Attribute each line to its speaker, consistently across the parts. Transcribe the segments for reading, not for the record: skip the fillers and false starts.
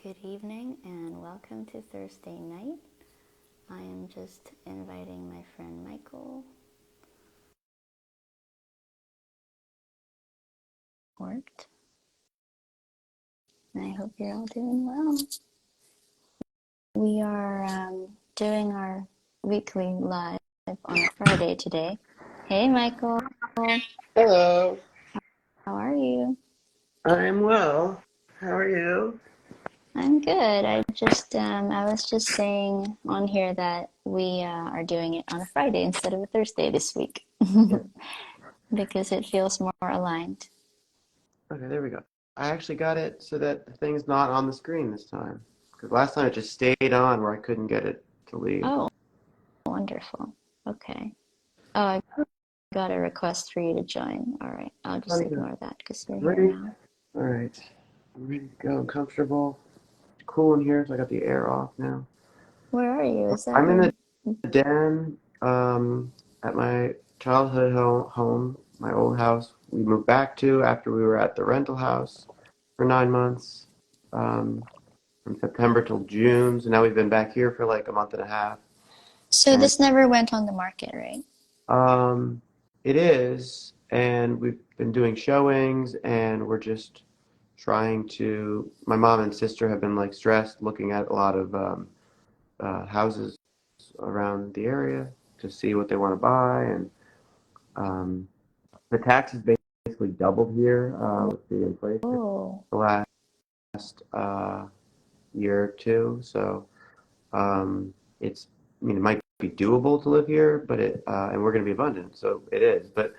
Speaker 1: Good evening and welcome to Thursday night. I am just inviting my friend Michael. Worked. And I hope you're all doing well. We are doing our weekly live on Friday today. Hey Michael,
Speaker 2: Hello,
Speaker 1: how are you?
Speaker 2: I'm well. How are you?
Speaker 1: I'm good. I was just saying on here that we are doing it on a Friday instead of a Thursday this week
Speaker 2: Yeah.
Speaker 1: because it feels more aligned.
Speaker 2: Okay, there we go. I actually got it so that the thing's not on the screen this time. Because last time it just stayed on where I couldn't get it to leave.
Speaker 1: Oh, wonderful. Okay. Oh, I got a request for you to join. All right. I'll just
Speaker 2: Funny good.
Speaker 1: ignore that because you're here
Speaker 2: Ready?
Speaker 1: now.
Speaker 2: All right. I'm ready to go. I'm comfortable. It's cool in here, so I got the air off now.
Speaker 1: Where are you? Is that
Speaker 2: I'm in
Speaker 1: your...
Speaker 2: the den at my childhood home, my old house we moved back to after we were at the rental house for 9 months. Um, from September till June. So now we've been back here for like a month and a half.
Speaker 1: So
Speaker 2: And
Speaker 1: this never went on the market, right?
Speaker 2: um, it is, and we've been doing showings, and we're just trying to. My mom and sister have been like stressed looking at a lot of houses around the area to see what they want to buy, and um, the taxes basically doubled here with the inflation
Speaker 1: Oh,
Speaker 2: the last year or two. So. It's, I mean, it might be doable to live here, but and we're going to be abundant, so it is. But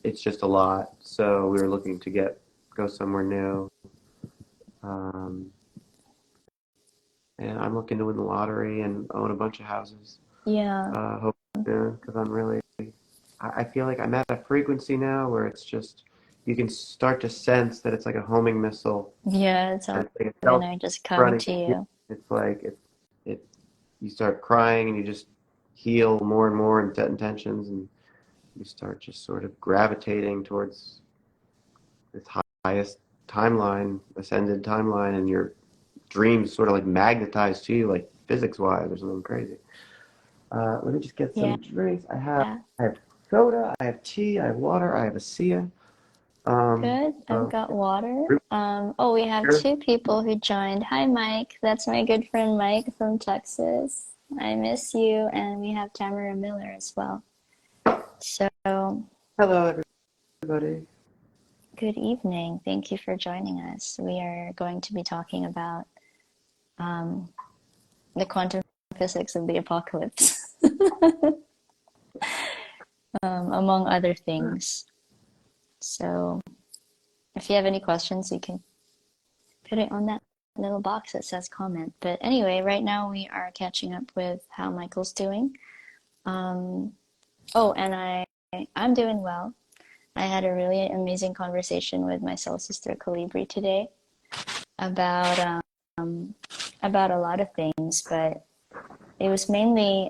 Speaker 2: it's just a lot. So we were looking to go somewhere new, um, and I'm looking to win the lottery and own a bunch of houses.
Speaker 1: yeah.
Speaker 2: Hope soon, because I'm really, I feel like I'm at a frequency now where it's just you can start to sense that it's like a homing missile,
Speaker 1: Yeah, it's
Speaker 2: and
Speaker 1: all
Speaker 2: it's like a
Speaker 1: gonna just come
Speaker 2: self-running.
Speaker 1: to you.
Speaker 2: It's like it you start crying and you just heal more and more and set intentions and you start just sort of gravitating towards this highest timeline, ascended timeline, and your dreams sort of like magnetize to you, like physics wise or something crazy. Let me just get
Speaker 1: Yeah.
Speaker 2: some drinks. I have soda, I have tea, I have water, I have a Sia.
Speaker 1: Good. I've
Speaker 2: So
Speaker 1: got water.
Speaker 2: root
Speaker 1: Oh, we have
Speaker 2: beer.
Speaker 1: two people who joined. Hi, Mike. That's my good friend Mike from Texas. I miss you. And we have Tamara Miller as well. So,
Speaker 2: Hello, everybody.
Speaker 1: good evening. Thank you for joining us. We are going to be talking about um, the quantum physics of the apocalypse, among other things. So, if you have any questions, you can put it on that little box that says comment. But anyway, right now we are catching up with how Michael's doing. Um, oh, and I'm doing well. I had a really amazing conversation with my soul sister Calibri today about about a lot of things, but it was mainly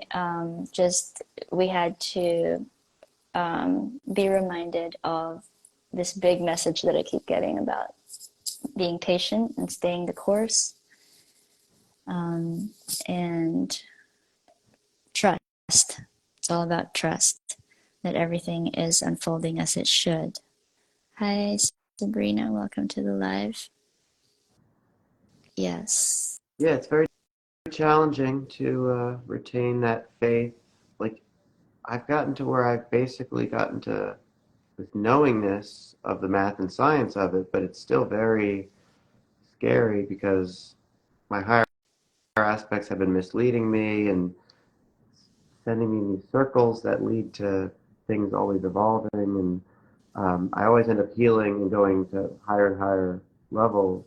Speaker 1: just we had to be reminded of this big message that I keep getting about being patient and staying the course, um, and trust. It's all about trust that everything is unfolding as it should. Hi, Sabrina. Welcome to the live. Yes.
Speaker 2: Yeah, it's very challenging to retain that faith. Like I've gotten to where I've basically gotten to this knowingness of the math and science of it, but it's still very scary because my higher aspects have been misleading me and sending me in these circles that lead to things always evolving. And I always end up healing and going to higher and higher levels.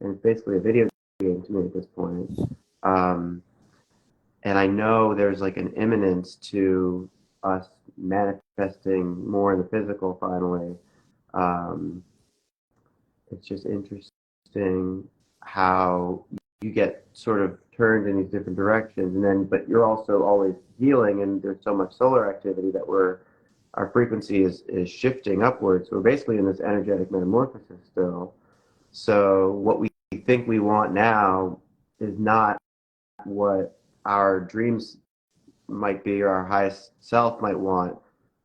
Speaker 2: And it's basically a video game to me at this point. Um, and I know there's like an imminence to us manifesting more in the physical finally. Um, it's just interesting how you get sort of turned in these different directions, and then but you're also always healing, and there's so much solar activity that our frequency is shifting upwards. So we're basically in this energetic metamorphosis still. So what we think we want now is not what our dreams might be or our highest self might want.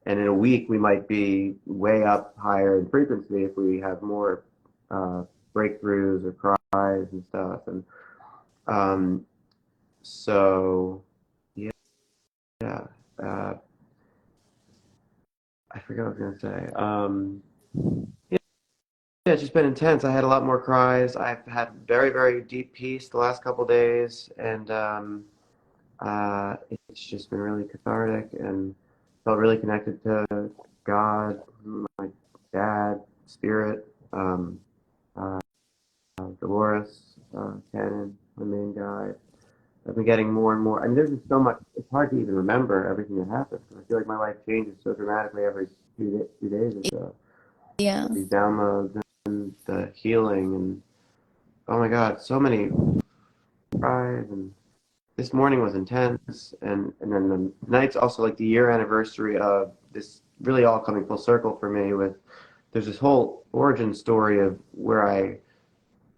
Speaker 2: And in a week, we might be way up higher in frequency if we have more uh, breakthroughs or cries and stuff. And um, so, yeah, yeah. Uh, I forgot what I was going to say. Yeah, yeah, it's just been intense. I had a lot more cries. I've had very, very deep peace the last couple days, and it's just been really cathartic and felt really connected to God, my dad, spirit, uh, Dolores, Cannon, my main guide. I've been getting more and more. I mean, there's just so much. It's hard to even remember everything that happens. I feel like my life changes so dramatically every few days or so.
Speaker 1: Yeah.
Speaker 2: These downloads and the healing and oh my God, so many cries and this morning was intense and then the night's also like the year anniversary of this really all coming full circle for me with there's this whole origin story of where I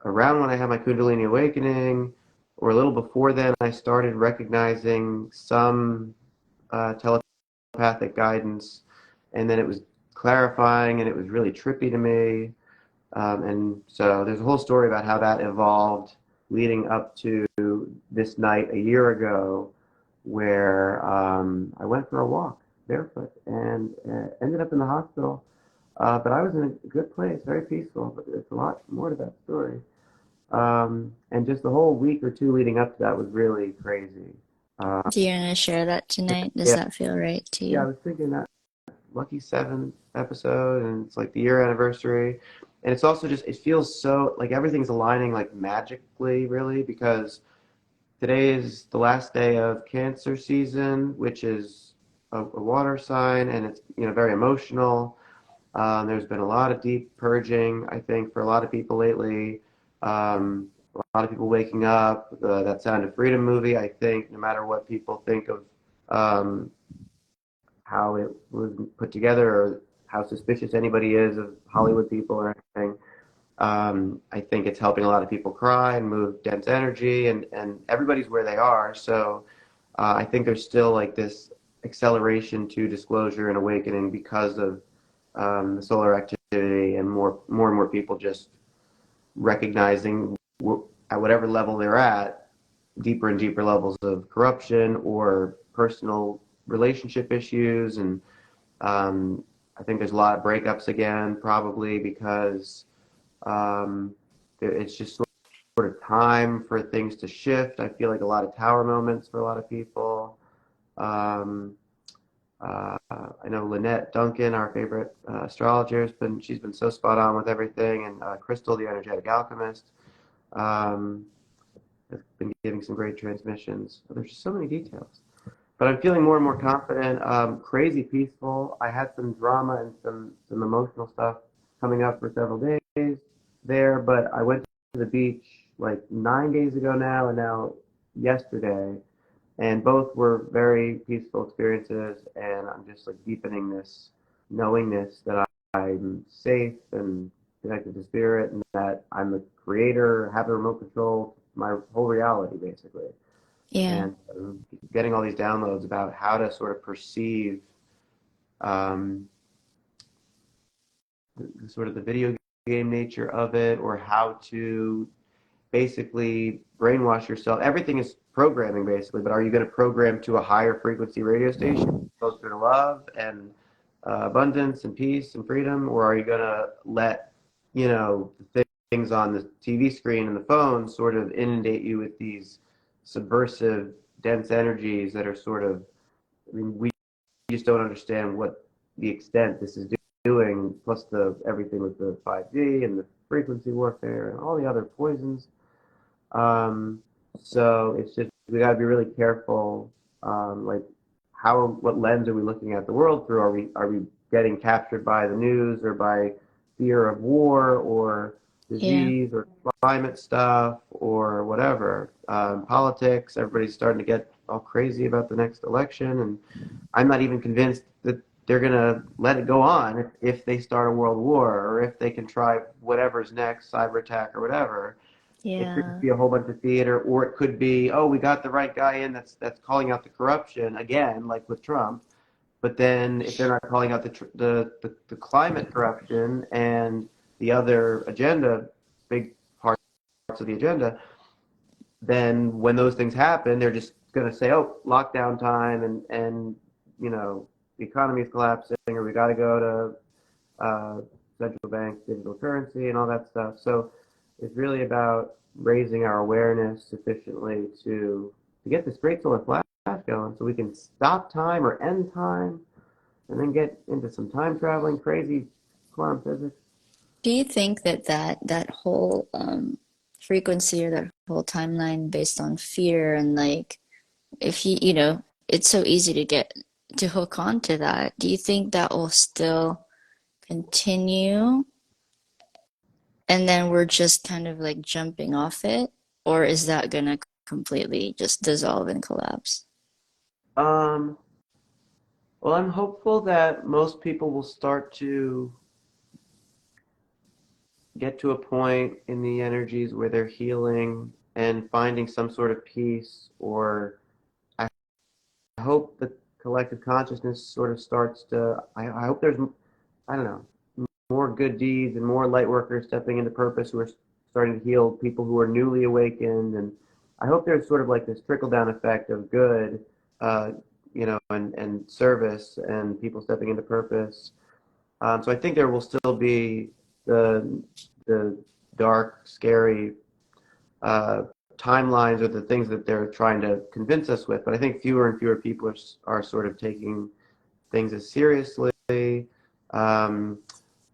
Speaker 2: around when I had my Kundalini awakening or a little before then I started recognizing some telepathic guidance and then it was clarifying and it was really trippy to me. And so there's a whole story about how that evolved leading up to this night a year ago, where I went for a walk barefoot and ended up in the hospital. But I was in a good place, very peaceful, but there's a lot more to that story. And just the whole week or two leading up to that was really crazy. Uh,
Speaker 1: Do you want to share that tonight? Does
Speaker 2: yeah,
Speaker 1: that feel right to
Speaker 2: yeah, I
Speaker 1: you?
Speaker 2: was thinking that Lucky Seven episode, and it's like the year anniversary. And it's also just, it feels so like everything's aligning like magically, really, because today is the last day of Cancer season, which is a water sign, and it's, very emotional. There's been a lot of deep purging, I think, for a lot of people lately. A lot of people waking up. That Sound of Freedom movie, I think, no matter what people think of um, how it was put together or how suspicious anybody is of Hollywood people or anything. I think it's helping a lot of people cry and move dense energy, and everybody's where they are. So I think there's still like this acceleration to disclosure and awakening because of the solar activity and more and more people just recognizing at whatever level they're at, deeper and deeper levels of corruption or personal relationship issues. And um, I think there's a lot of breakups again, probably because it's just sort of time for things to shift. I feel like a lot of tower moments for a lot of people. Um, I know Lynette Duncan, our favorite astrologer, she's been so spot on with everything, and Crystal, the energetic alchemist, um, has been giving some great transmissions. There's just so many details. But I'm feeling more and more confident, crazy peaceful. I had some drama and some emotional stuff coming up for several days there, but I went to the beach like 9 days ago now, and now yesterday, and both were very peaceful experiences. And I'm just like deepening this knowingness that I'm safe and connected to spirit, and that I'm the creator, have the remote control to my whole reality, basically.
Speaker 1: Yeah.
Speaker 2: And getting all these downloads about how to sort of perceive um, sort of the video game nature of it, or how to basically brainwash yourself. Everything is programming, basically, but are you going to program to a higher frequency radio station closer to love and abundance and peace and freedom, or are you going to let the things on the TV screen and the phone sort of inundate you with these subversive, dense energies that are sort of, I mean, we just don't understand what the extent this is doing, plus the everything with the 5G and the frequency warfare and all the other poisons. Um, so it's just we got to be really careful. Like, what lens are we looking at the world through? Are we getting captured by the news or by fear of war or
Speaker 1: Yeah.
Speaker 2: disease or climate stuff or whatever? Politics. Everybody's starting to get all crazy about the next election, and I'm not even convinced that they're gonna let it go on if they start a world war or if they contrive whatever's next, cyber attack or whatever. It could
Speaker 1: Yeah.
Speaker 2: be a whole bunch of theater, or it could be, oh, we got the right guy in that's calling out the corruption again, like with Trump. But then if they're not calling out the climate corruption and the other agenda, big parts of the agenda, then when those things happen, they're just going to say, oh, lockdown time, and the economy is collapsing, or we got to go to central bank digital currency and all that stuff. So it's really about raising our awareness sufficiently to get this great solar flash going, so we can stop time or end time, and then get into some time traveling, crazy quantum physics.
Speaker 1: Do you think that that whole frequency or that whole timeline based on fear and like if it's so easy to get to hook on to that. Do you think that will still continue and then we're just kind of like jumping off it? Or is that gonna completely just dissolve and collapse?
Speaker 2: Um, well, I'm hopeful that most people will start to get to a point in the energies where they're healing and finding some sort of peace, or I hope the collective consciousness sort of starts to, I hope there's, I don't know, more good deeds and more light workers stepping into purpose who are starting to heal people who are newly awakened. And I hope there's sort of like this trickle down effect of good, and service and people stepping into purpose. So I think there will still be the the dark, scary uh, timelines or the things that they're trying to convince us with. But I think fewer and fewer people are sort of taking things as seriously. Um,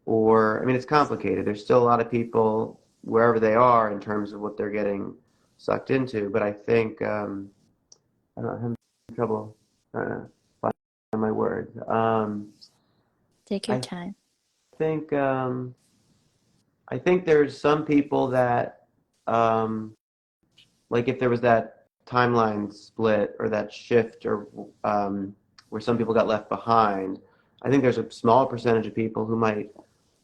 Speaker 2: or, I mean, it's complicated. There's still a lot of people wherever they are in terms of what they're getting sucked into. But I think, I don't know, I'm having trouble trying to find my words.
Speaker 1: Take your
Speaker 2: I
Speaker 1: time.
Speaker 2: think, I think there's some people that, um, like if there was that timeline split or that shift, or where some people got left behind, I think there's a small percentage of people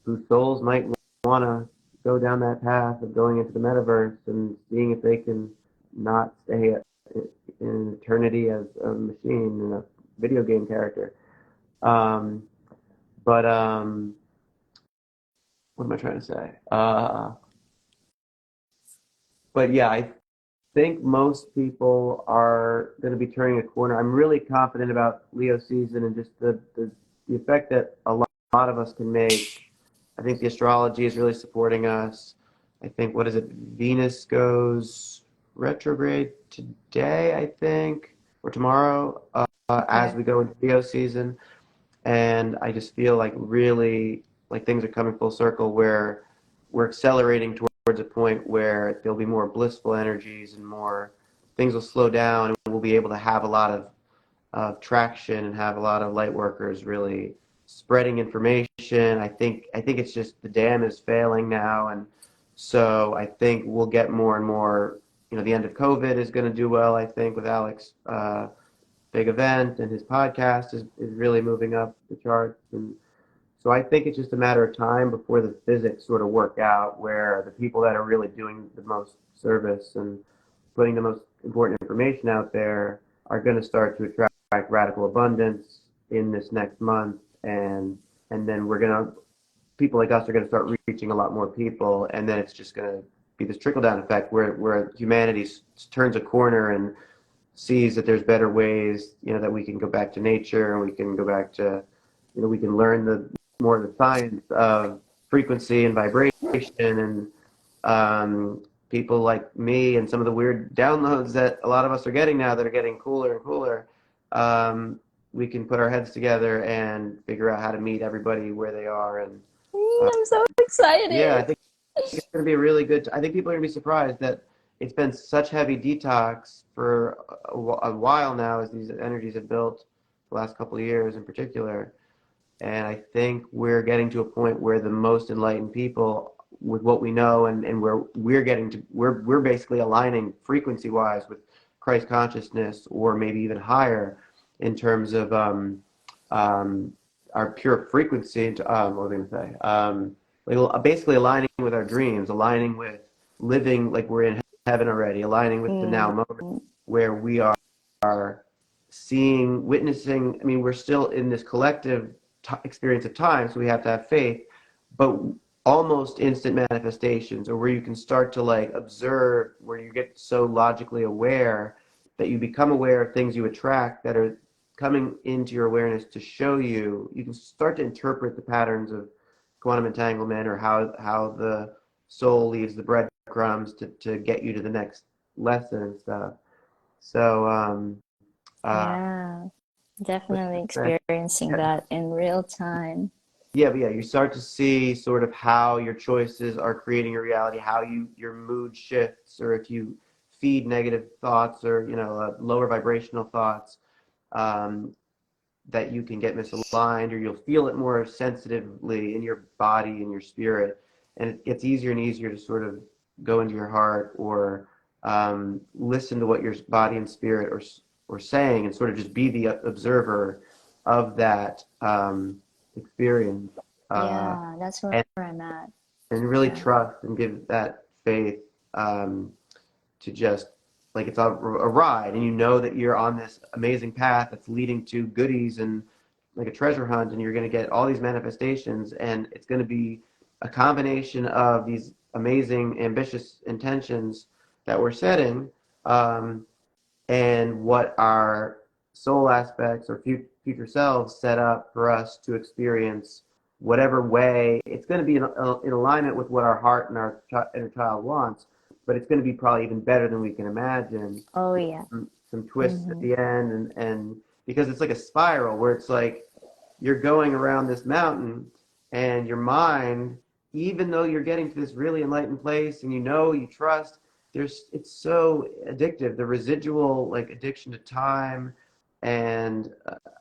Speaker 2: whose souls might want to go down that path of going into the metaverse and seeing if they can not stay in eternity as a machine and a video game character. Um, but what am I trying to say? But yeah, I think most people are going to be turning a corner. I'm really confident about Leo season and just the effect that a lot of us can make. I think the astrology is really supporting us. I think, what is it? Venus goes retrograde today, I think, or tomorrow, as
Speaker 1: Okay.
Speaker 2: we go into Leo season. And I just feel like really like things are coming full circle where we're accelerating towards a point where there'll be more blissful energies and more things will slow down, and we'll be able to have a lot of traction and have a lot of light workers really spreading information. I think it's just the dam is failing now, and so I think we'll get more and more. The end of COVID is going to do well, I think, with Alex. Big event, and his podcast is really moving up the charts. And so I think it's just a matter of time before the physics sort of work out where the people that are really doing the most service and putting the most important information out there are going to start to attract radical abundance in this next month. And then people like us are going to start reaching a lot more people, and then it's just going to be this trickle down effect where humanity turns a corner and sees that there's better ways, that we can go back to nature, and we can go back to, we can learn the more of the science of frequency and vibration, and people like me and some of the weird downloads that a lot of us are getting now that are getting cooler and cooler. Um, we can put our heads together and figure out how to meet everybody where they are. And
Speaker 1: I'm so
Speaker 2: yeah,
Speaker 1: excited.
Speaker 2: I think it's going to be a really good. I think people are going to be surprised that it's been such heavy detox for a while now, as these energies have built the last couple of years in particular. And I think we're getting to a point where the most enlightened people, with what we know, and where we're basically aligning frequency wise with Christ consciousness, or maybe even higher, in terms of um, our pure frequency. What was I going to say? Like basically aligning with our dreams, aligning with living like we're in heaven already, aligning with the now moment
Speaker 1: Mm,
Speaker 2: where we are seeing, witnessing. I mean, we're still in this collective experience of time, so we have to have faith, but almost instant manifestations, or where you can start to like observe, where you get so logically aware that you become aware of things you attract that are coming into your awareness to show you. You can start to interpret the patterns of quantum entanglement, or how the soul leaves the breadcrumbs to get you to the next lesson and stuff. So, uh,
Speaker 1: yeah,
Speaker 2: what's
Speaker 1: definitely
Speaker 2: the say?
Speaker 1: experiencing that in real time.
Speaker 2: Yeah, but yeah, you start to see sort of how your choices are creating your reality, how your mood shifts, or if you feed negative thoughts, or lower vibrational thoughts, um, that you can get misaligned, or you'll feel it more sensitively in your body and your spirit, and it gets easier and easier to sort of go into your heart, or listen to what your body and spirit or saying, and sort of just be the observer of that experience, uh,
Speaker 1: Yeah, that's where
Speaker 2: and
Speaker 1: I'm at.
Speaker 2: and really
Speaker 1: Yeah.
Speaker 2: trust and give that faith, um, to just like it's a ride, and you know that you're on this amazing path that's leading to goodies and like a treasure hunt, and you're going to get all these manifestations, and it's going to be a combination of these amazing ambitious intentions that we're setting, um, and what our soul aspects or future selves set up for us to experience, whatever way it's going to be in alignment with what our heart and our inner child wants, but it's going to be probably even better than we can imagine,
Speaker 1: Oh
Speaker 2: with
Speaker 1: yeah.
Speaker 2: some twists at
Speaker 1: Mm-hmm.
Speaker 2: the end, and because it's like a spiral where it's like you're going around this mountain, and your mind, even though you're getting to this really enlightened place and you trust, it's so addictive, the residual like addiction to time and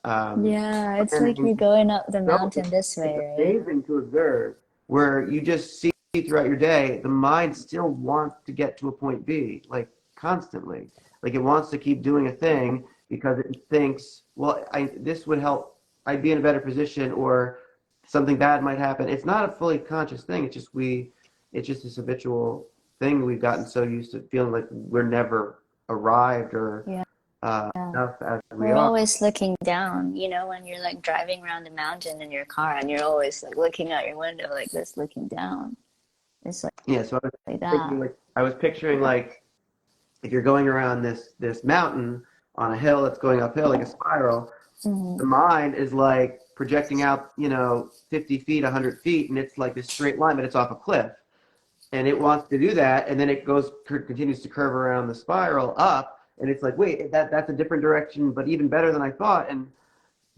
Speaker 1: Yeah, it's like
Speaker 2: planning.
Speaker 1: you're going up the
Speaker 2: So
Speaker 1: mountain this
Speaker 2: it's
Speaker 1: way, right?
Speaker 2: amazing to observe, where you just see throughout your day the mind still wants to get to a point B, like constantly, like it wants to keep doing a thing because it thinks, well, this would help, I'd be in a better position, or something bad might happen. It's not a fully conscious thing. It's just this habitual thing we've gotten so used to feeling like we're never arrived, or
Speaker 1: Yeah.
Speaker 2: enough as we
Speaker 1: We're
Speaker 2: are.
Speaker 1: always looking down, when you're like driving around the mountain in your car and you're always like looking out your window like this, looking down. It's
Speaker 2: Yeah, so
Speaker 1: like that.
Speaker 2: I was picturing like if you're going around this mountain on a hill that's going uphill like a spiral,
Speaker 1: Hmm.
Speaker 2: the mind is like projecting out, 50 feet, 100 feet, and it's like this straight line, but it's off a cliff. And it wants to do that, and then it continues to curve around the spiral up, and it's like, wait, that's a different direction, but even better than I thought. And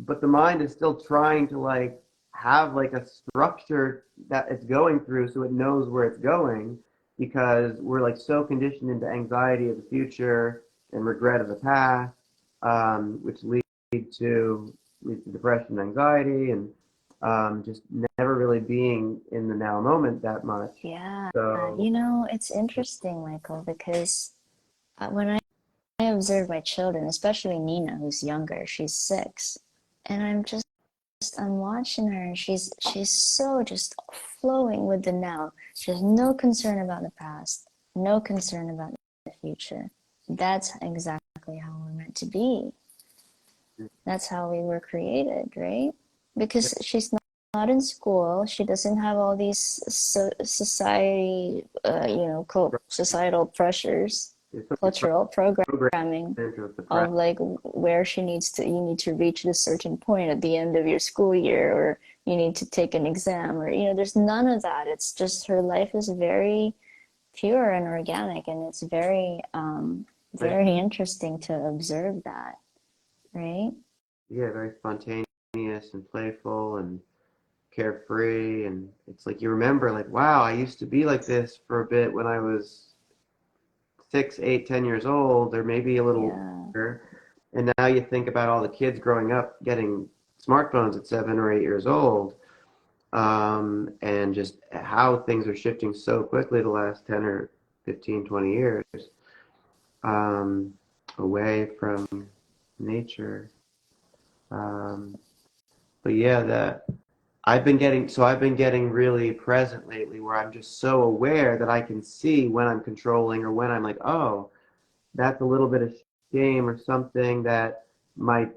Speaker 2: but the mind is still trying to like have like a structure that it's going through so it knows where it's going, because we're like so conditioned into anxiety of the future and regret of the past, which to lead to depression and anxiety, and just never really being in the now moment that much.
Speaker 1: Yeah.
Speaker 2: So
Speaker 1: It's interesting, Michael, because when I observe my children, especially Nina, who's younger, she's 6, and I'm watching her, and she's so just flowing with the now. She has no concern about the past, no concern about the future. That's exactly how we're meant to be. That's how we were created, right? Because she's not in school. She doesn't have all these society, societal pressures,
Speaker 2: it's such a
Speaker 1: cultural
Speaker 2: program
Speaker 1: programming
Speaker 2: with the press.
Speaker 1: of like where you need to reach a certain point at the end of your school year, or you need to take an exam, or there's none of that. It's just her life is very pure and organic, and it's very interesting to observe that, right?
Speaker 2: Yeah, very spontaneous and playful and carefree, and it's like you remember, like, wow, I used to be like this for a bit when I was 6, 8, 10 years old, or maybe a little
Speaker 1: Yeah.
Speaker 2: younger. And now you think about all the kids growing up getting smartphones at 7 or 8 years old, and just how things are shifting so quickly the last 10 or 15, 20 years, um, away from nature. Um, but yeah, that. I've been getting really present lately where I'm just so aware that I can see when I'm controlling or when I'm like, oh, that's a little bit of shame or something that my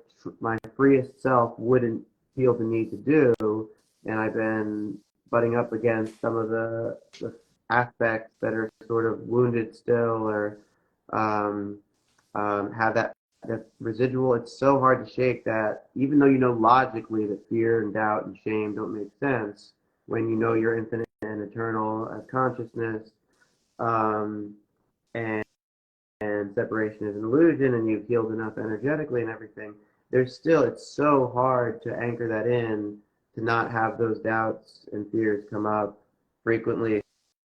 Speaker 2: freest self wouldn't feel the need to do, and I've been butting up against some of the aspects that are sort of wounded still or um, have that residual. It's so hard to shake that, even though you know logically that fear and doubt and shame don't make sense. When you know you're infinite and eternal as consciousness, um, and separation is an illusion, and you've healed enough energetically and everything, there's still, it's so hard to anchor that in, to not have those doubts and fears come up frequently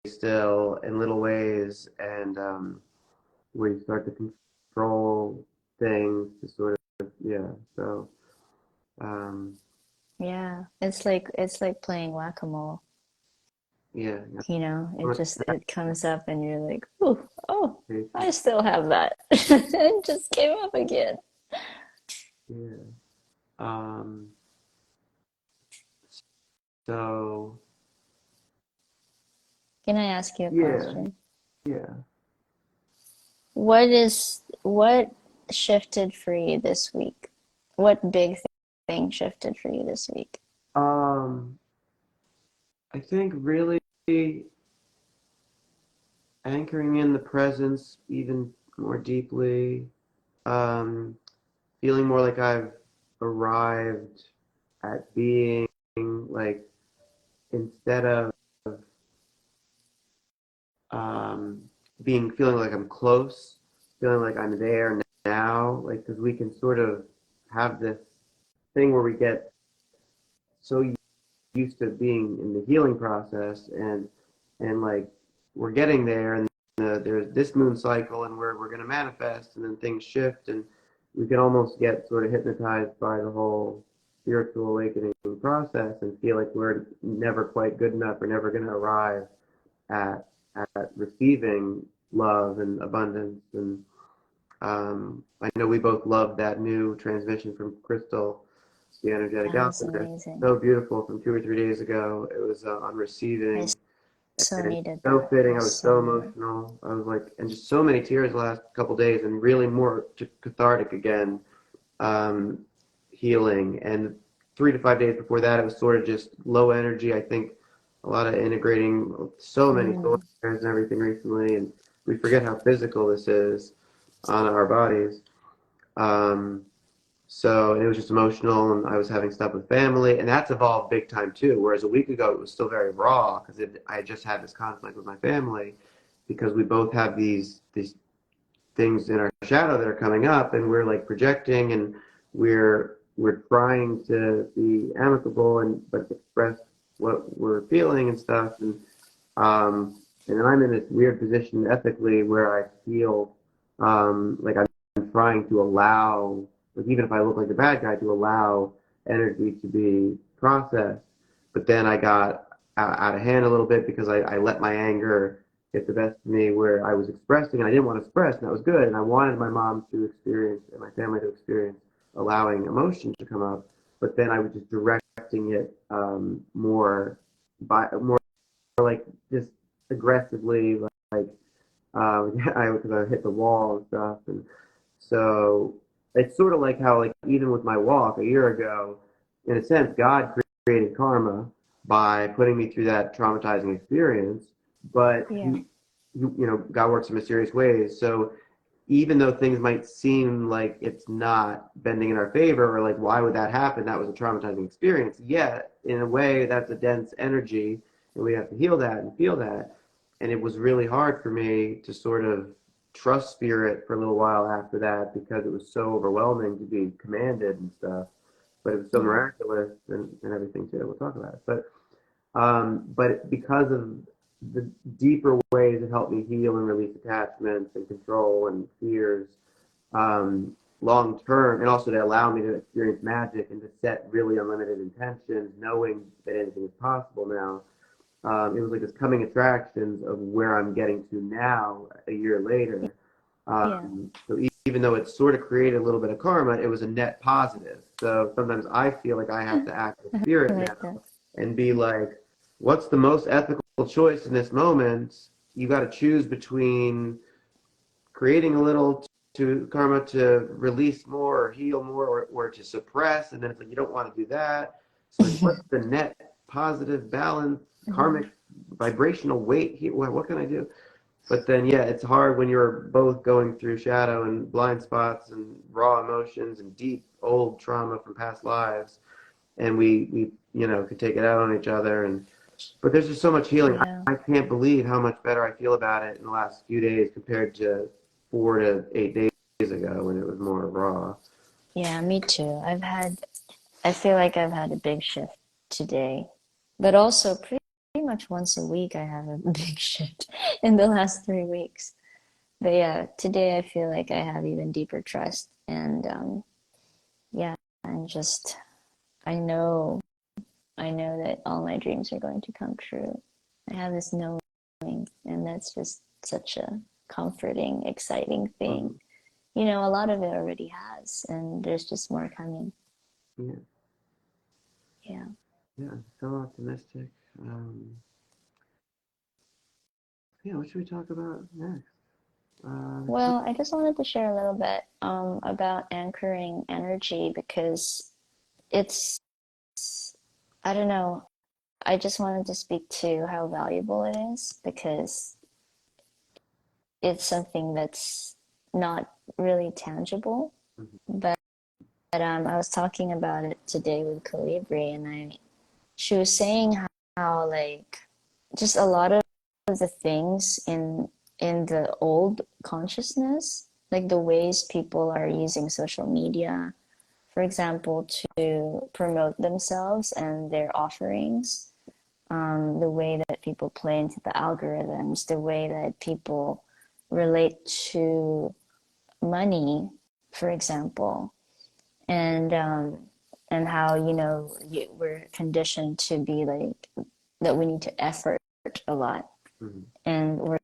Speaker 2: still in little ways, and where you start to control things to sort of, yeah. So, um,
Speaker 1: Yeah, it's like playing whack-a-mole.
Speaker 2: yeah,
Speaker 1: You know, it
Speaker 2: yeah.
Speaker 1: just it comes up and you're like, oh, oh, I still have that. It just came up again.
Speaker 2: Yeah. Um, so,
Speaker 1: Can I ask you a
Speaker 2: yeah,
Speaker 1: question?
Speaker 2: yeah.
Speaker 1: What shifted for you this week? What big thing shifted for you this week?
Speaker 2: Um, I think really anchoring in the presence even more deeply, um, feeling more like I've arrived at being, like, instead of um, feeling like I'm close, feeling like I'm there now, like, because we can sort of have this thing where we get so used to being in the healing process, and like we're getting there, and there's this moon cycle, and we're going to manifest, and then things shift, and we can almost get sort of hypnotized by the whole spiritual awakening process and feel like we're never quite good enough or never going to arrive at receiving love and abundance. And I know we both love that new transmission from Crystal, the energetic
Speaker 1: That was
Speaker 2: alchemist.
Speaker 1: amazing.
Speaker 2: So beautiful, from 2 or 3 days ago. It was on
Speaker 1: I
Speaker 2: receiving,
Speaker 1: so
Speaker 2: and
Speaker 1: needed
Speaker 2: so
Speaker 1: that.
Speaker 2: fitting.
Speaker 1: I
Speaker 2: I was
Speaker 1: so
Speaker 2: so
Speaker 1: needed.
Speaker 2: emotional. I was like, and just so many tears the last couple days, and really more cathartic again, um, healing. And 3 to 5 days before that, it was sort of just low energy. I think a lot of integrating so many soul
Speaker 1: Mm,
Speaker 2: and everything recently, and we forget how physical this is on our bodies. Um, so and it was just emotional, and I was having stuff with family, and that's evolved big time too. Whereas a week ago, it was still very raw because I just had this conflict with my family because we both have these things in our shadow that are coming up, and we're like projecting, and we're trying to be amicable and but express what we're feeling and stuff, and then I'm in this weird position ethically where I feel like I'm trying to allow, like, even if I look like the bad guy, to allow energy to be processed. But then I got out of hand a little bit because I let my anger get the best of me, where I was expressing and I didn't want to express, and that was good. And I wanted my mom to experience and my family to experience allowing emotion to come up. But then I was just directing it more like just aggressively, like I because I hit the wall and stuff, and so it's sort of like how, like, even with my walk a year ago, in a sense, God created karma by putting me through that traumatizing experience, but
Speaker 1: yeah.
Speaker 2: God works in mysterious ways. So even though things might seem like it's not bending in our favor, or like, why would that happen? That was a traumatizing experience. Yet, in a way, that's a dense energy, and we have to heal that and feel that. And it was really hard for me to sort of trust spirit for a little while after that because it was so overwhelming to be commanded and stuff. But it was so
Speaker 1: Yeah.
Speaker 2: miraculous, and everything too. We'll talk about it. But because of the deeper ways it helped me heal and release attachments and control and fears, long term, and also to allow me to experience magic and to set really unlimited intentions, knowing that anything is possible now. It was like this coming attractions of where I'm getting to now, a year later.
Speaker 1: Yeah.
Speaker 2: So even though it sort of created a little bit of karma, it was a net positive. So sometimes I feel like I have to act with
Speaker 1: I
Speaker 2: spirit
Speaker 1: like
Speaker 2: now
Speaker 1: that.
Speaker 2: and be like, what's the most ethical choice in this moment? You got to choose between creating a little to karma to release more or heal more, or to suppress, and then it's like you don't want to do that. So like, what's the net positive balance, karmic vibrational weight here? What can I do? But then, yeah, it's hard when you're both going through shadow and blind spots and raw emotions and deep old trauma from past lives, and we could take it out on each other. And but there's just so much healing.
Speaker 1: Yeah.
Speaker 2: I can't believe how much better I feel about it in the last few days compared to 4 to 8 days ago when it was more raw.
Speaker 1: Yeah, me too. I feel like I've had a big shift today, but also pretty much once a week I have a big shift in the last 3 weeks. But yeah, today I feel like I have even deeper trust, and yeah, and just I know I know that all my dreams are going to come true. I have this knowing, and that's just such a comforting, exciting thing.
Speaker 2: Mhm.
Speaker 1: You know, a lot of it already has, and there's just more coming.
Speaker 2: Yeah,
Speaker 1: Yeah.
Speaker 2: yeah, so optimistic. Um, yeah, what should we talk about next?
Speaker 1: Well, I just wanted to share a little bit about anchoring energy because it's, I don't know, I just wanted to speak to how valuable it is because it's something that's not really tangible.
Speaker 2: Mhm.
Speaker 1: But I was talking about it today with Calibri, and she was saying how like just a lot of the things in the old consciousness, like the ways people are using social media, for example, to promote themselves and their offerings, the way that people play into the algorithms, the way that people relate to money, for example, and how we're conditioned to be like that we need to effort a lot
Speaker 2: Mhm.
Speaker 1: and work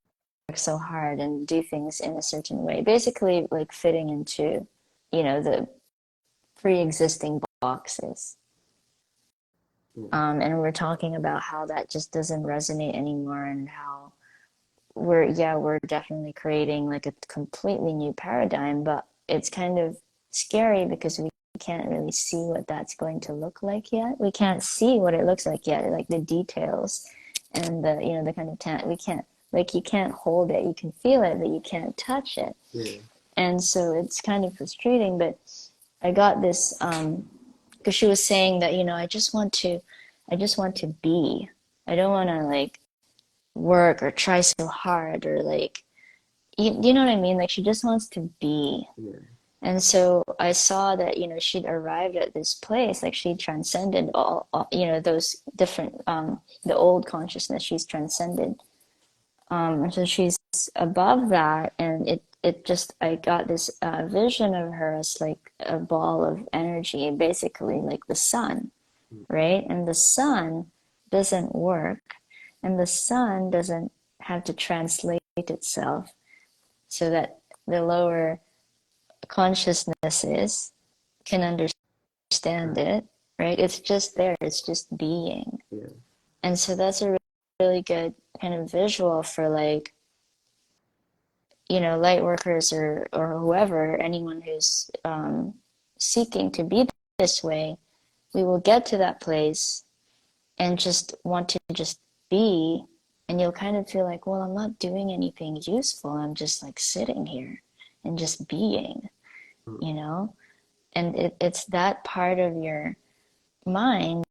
Speaker 1: so hard and do things in a certain way, basically like fitting into the pre-existing boxes.
Speaker 2: Yeah,
Speaker 1: And we're talking about how that just doesn't resonate anymore, and how we're definitely creating like a completely new paradigm, but it's kind of scary because we can't really see what that's going to look like yet. We can't see what it looks like yet, like the details and the kind of we can't, like, you can't hold it. You can feel it, but you can't touch it.
Speaker 2: yeah,
Speaker 1: And so it's kind of frustrating, but I got this because she was saying that, I just want to be. I don't want to like work or try so hard or like you know what I mean? Like she just wants to be.
Speaker 2: yeah,
Speaker 1: And so I saw that, she'd arrived at this place, like she transcended all those different, the old consciousness, she's transcended. So she's above that, and it just, I got this vision of her as like a ball of energy, basically like the sun,
Speaker 2: mm,
Speaker 1: right? And the sun doesn't work, and the sun doesn't have to translate itself so that the lower consciousnesses can understand
Speaker 2: right,
Speaker 1: it, right? It's just there, it's just being.
Speaker 2: yeah,
Speaker 1: And so that's a really good kind of visual for like, light workers or whoever, anyone who's seeking to be this way. We will get to that place and just want to just be, and you'll kind of feel like, well, I'm not doing anything useful. I'm just like sitting here and just being,
Speaker 2: mm,
Speaker 1: you know? And it's that part of your mind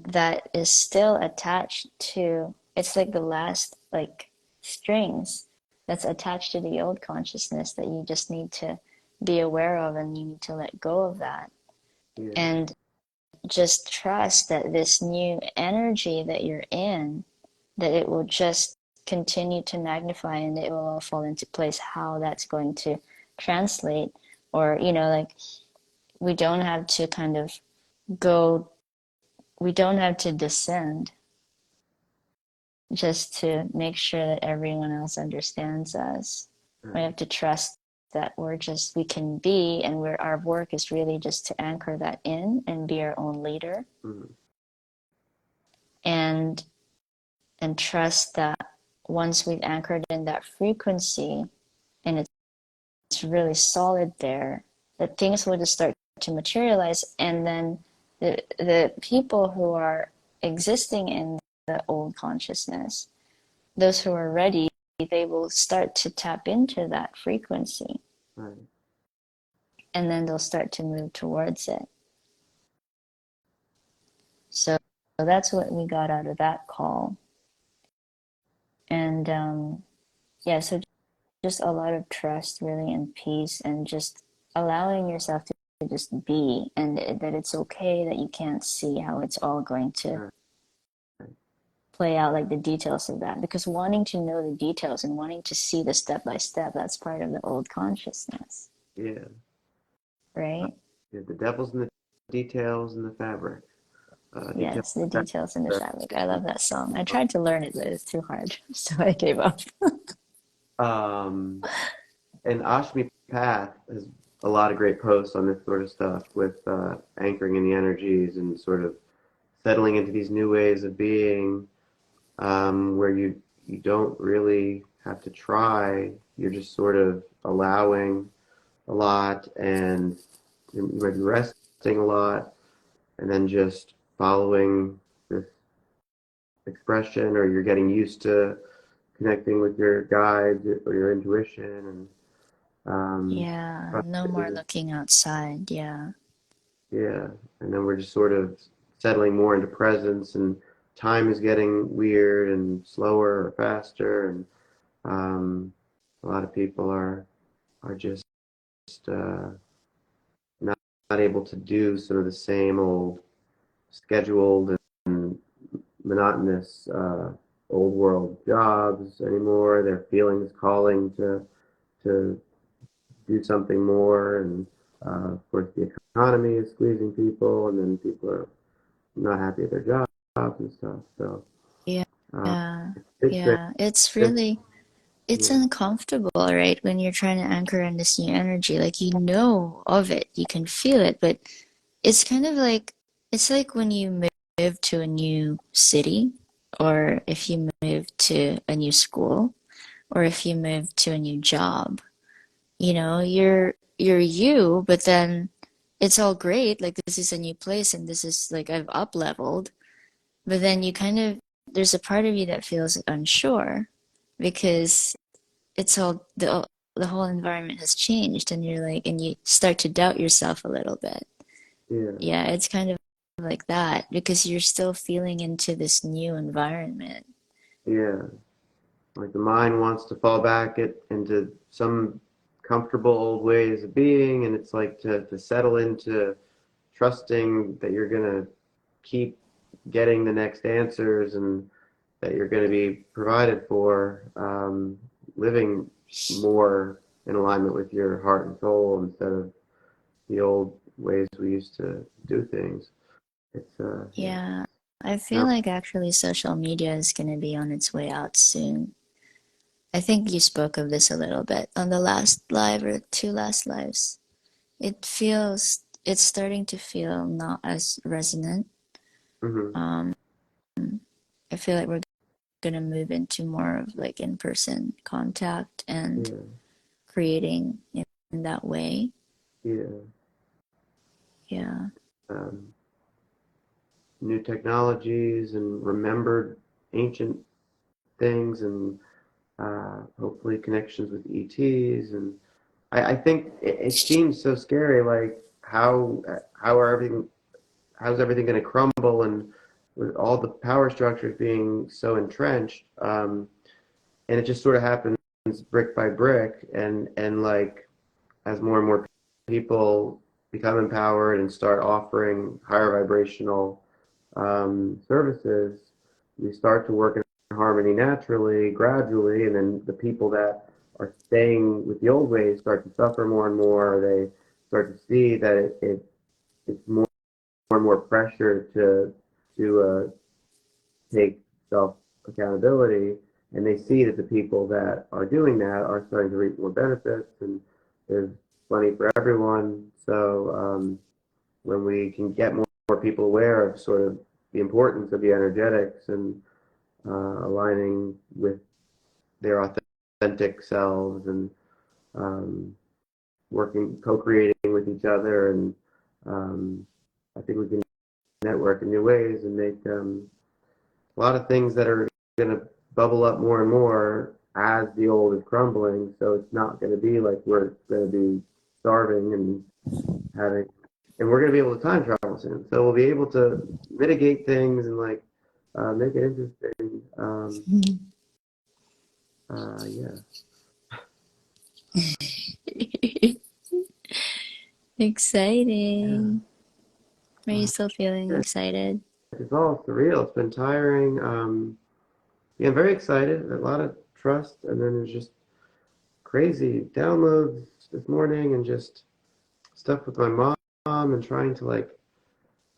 Speaker 1: that is still attached to, it's like the last like strings that's attached to the old consciousness that you just need to be aware of, and you need to let go of that
Speaker 2: yeah,
Speaker 1: and just trust that this new energy that you're in, that it will just continue to magnify, and it will all fall into place. How that's going to translate, or like, we don't have to kind of go, we don't have to descend just to make sure that everyone else understands us. We
Speaker 2: right,
Speaker 1: have to trust that we can be, and our work is really just to anchor that in and be our own leader.
Speaker 2: mm,
Speaker 1: and trust that once we've anchored in that frequency and it's really solid there, that things will just start to materialize, and then the people who are existing in the old consciousness, those who are ready, they will start to tap into that frequency,
Speaker 2: Right.
Speaker 1: and then they'll start to move towards it. So that's what we got out of that call. And yeah, so just a lot of trust, really, and peace, and just allowing yourself to just be, and that it's okay that you can't see how it's all going to
Speaker 2: Right.
Speaker 1: play out, like the details of that. Because wanting to know the details and wanting to see the step by step, that's part of the old consciousness,
Speaker 2: Yeah.
Speaker 1: right?
Speaker 2: Yeah. The devil's in the details and the fabric. Details
Speaker 1: Yes, the
Speaker 2: in
Speaker 1: details in the
Speaker 2: the
Speaker 1: fabric. I love that song. I
Speaker 2: fabric.
Speaker 1: tried to learn it, but it's too hard, so I gave up.
Speaker 2: Um, and Ashmi Path has a lot of great posts on this sort of stuff with anchoring in the energies and sort of settling into these new ways of being, where you don't really have to try. You're just sort of allowing a lot, and you might be resting a lot, and then just following this expression, or you're getting used to connecting with your guides or your intuition, and
Speaker 1: Yeah, no more
Speaker 2: trusting.
Speaker 1: looking outside. Yeah.
Speaker 2: Yeah, and then we're just sort of settling more into presence, and time is getting weird and slower or faster, and um, a lot of people are just uh, not, not able to do sort of the same old scheduled and monotonous old world jobs anymore. Their feelings calling to do something more, and of course the economy is squeezing people, and then people are not happy at their jobs and stuff. So
Speaker 1: Yeah.
Speaker 2: uh,
Speaker 1: Yeah.
Speaker 2: it's great.
Speaker 1: Yeah. It's
Speaker 2: Yeah,
Speaker 1: uncomfortable, right? When you're trying to anchor in this new energy, like you know of it, you can feel it, but it's kind of like it's like when you move to a new city, or if you move to a new school, or if you move to a new job. You know, you're you, but then it's all great. Like this is a new place and this is like I've up leveled, but then you kind of there's a part of you that feels unsure because it's all the whole environment has changed, and you're like, and you start to doubt yourself a little bit.
Speaker 2: yeah,
Speaker 1: Yeah, it's kind of like that because you're still feeling into this new environment.
Speaker 2: yeah. Like the mind wants to fall back into some comfortable old ways of being, and it's like to settle into trusting that you're gonna keep getting the next answers, and that you're going to be provided for, living more in alignment with your heart and soul instead of the old ways we used to do things. It's yeah.
Speaker 1: Yeah, I feel
Speaker 2: Now,
Speaker 1: like actually social media is going to be on its way out soon. I think you spoke of this a little bit on the last live or two last lives. It's starting to feel not as resonant.
Speaker 2: hmm
Speaker 1: Um, I feel like we're going to move into more of like in-person contact and
Speaker 2: yeah,
Speaker 1: creating in that way.
Speaker 2: yeah.
Speaker 1: Yeah.
Speaker 2: Um, New technologies and remembered ancient things, and hopefully connections with ETs, and I think it seems so scary, like how are everything how's everything going to crumble, and with all the power structures being so entrenched, and it just sort of happens brick by brick, and like as more and more people become empowered and start offering higher vibrational services, we start to work in harmony naturally, gradually, and then the people that are staying with the old ways start to suffer more and more. They start to see that it's more and more pressure to take self accountability, and they see that the people that are doing that are starting to reap more benefits, and there's plenty for everyone. So when we can get more people aware of sort of the importance of the energetics and aligning with their authentic selves and um, working, co-creating with each other, and I think we can network in new ways and make a lot of things that are going to bubble up more and more as the old is crumbling. So it's not going to be like we're going to be starving and having, and we're going to be able to time travel soon. So we'll be able to mitigate things and like make it interesting. Yeah. Yeah.
Speaker 1: Exciting. Are you
Speaker 2: Uh,
Speaker 1: still feeling excited?
Speaker 2: it's all surreal. It's been tiring. Yeah, I'm very excited. A lot of trust, and then there's just crazy downloads this morning, and just stuff with my mom, and trying to like,